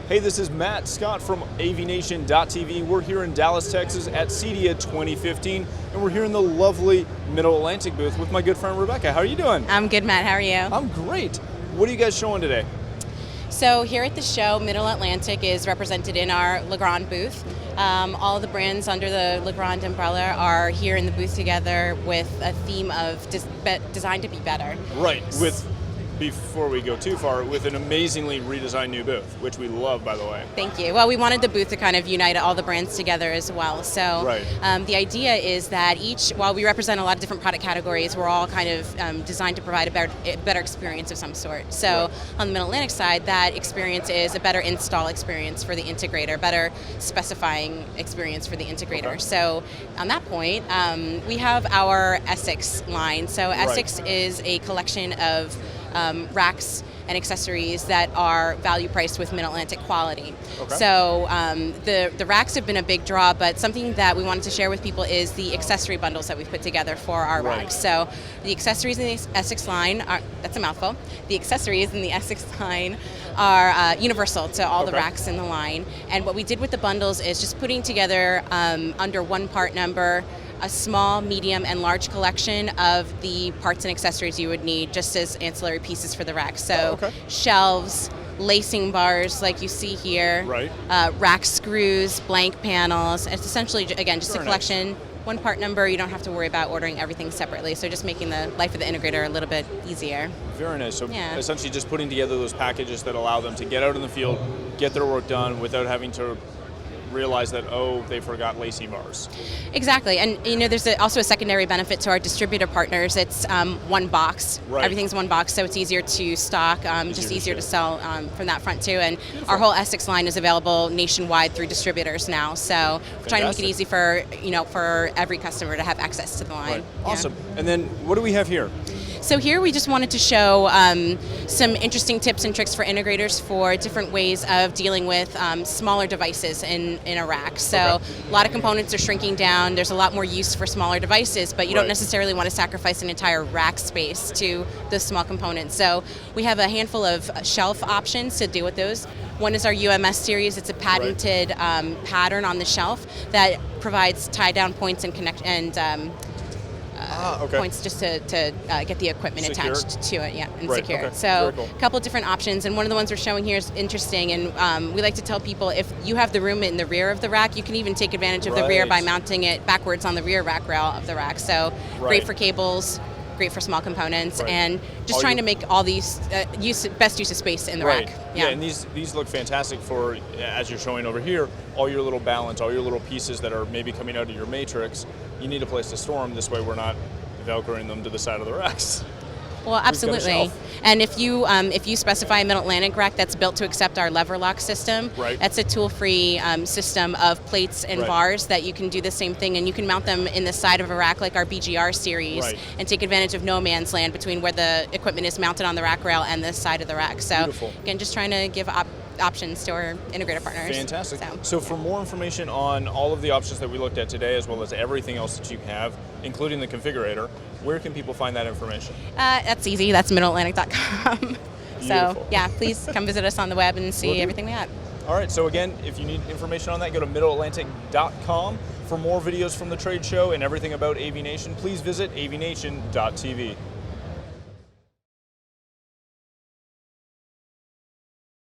Hey, this is Matt Scott from AVNation.tv. We're here in Dallas, Texas at CEDIA 2015, and we're here in the lovely Middle Atlantic booth with my good friend Rebecca. How are you doing? I'm good, Matt. How are you? I'm great. What are you guys showing today? So here at the show, Middle Atlantic is represented in our Legrand booth. All of the brands under the Legrand umbrella are here in the booth together with a theme of designed to be better. Right. Before we go too far, with an amazingly redesigned new booth, which we love, by the way. Thank you. Well, we wanted the booth to kind of unite all the brands together as well. So the idea is that while we represent a lot of different product categories, we're all kind of designed to provide a better experience of some sort. So on the Middle Atlantic side, that experience is a better install experience for the integrator, better specifying experience for the integrator. Okay. So on that point, we have our Essex line. So Essex is a collection of racks and accessories that are value priced with Middle Atlantic quality. Okay. So the racks have been a big draw, but something that we wanted to share with people is the accessory bundles that we've put together for our racks. So the accessories in the Essex line that's a mouthful. The accessories in the Essex line are universal to all the racks in the line. And what we did with the bundles is just putting together under one part number a small, medium, and large collection of the parts and accessories you would need just as ancillary pieces for the rack. So shelves, lacing bars like you see here, rack screws, blank panels. It's essentially, again, just a collection. One part number, you don't have to worry about ordering everything separately, so just making the life of the integrator a little bit easier. Very nice. So essentially just putting together those packages that allow them to get out in the field, get their work done without having to realize that, they forgot lacing bars. Exactly, and there's also a secondary benefit to our distributor partners. It's one box. Everything's one box, so it's easier to stock, just easier to sell from that front too. And our whole Essex line is available nationwide through distributors now. So we're trying to make it easy for for every customer to have access to the line. Awesome. And then what do we have here? So here we just wanted to show some interesting tips and tricks for integrators for different ways of dealing with smaller devices in a rack. So a lot of components are shrinking down. There's a lot more use for smaller devices, but you don't necessarily want to sacrifice an entire rack space to those small components. So we have a handful of shelf options to deal with those. One is our UMS Series. It's a patented pattern on the shelf that provides tie-down points and points just to get the equipment attached to it, and secure. So a couple different options, and one of the ones we're showing here is interesting, and we like to tell people if you have the room in the rear of the rack, you can even take advantage of the rear by mounting it backwards on the rear rack rail of the rack. So great for cables, great for small components, and just trying to make all these best use of space in the rack. Yeah, and these look fantastic for, as you're showing over here, all your little balance, all your little pieces that are maybe coming out of your matrix. You need a place to store them. This way we're not Velcroing them to the side of the racks. Well, absolutely. And if you specify a Middle Atlantic rack that's built to accept our lever lock system, that's a tool-free system of plates and bars that you can do the same thing, and you can mount them in the side of a rack like our BGR series and take advantage of no man's land between where the equipment is mounted on the rack rail and the side of the rack. So again, just trying to give options to our integrator partners. Fantastic. So for more information on all of the options that we looked at today, as well as everything else that you have, including the configurator, where can people find that information? That's easy. That's middleatlantic.com. So please come visit us on the web and see everything we have. All right, so again, if you need information on that, go to middleatlantic.com. For more videos from the trade show and everything about AVNation, please visit avnation.tv.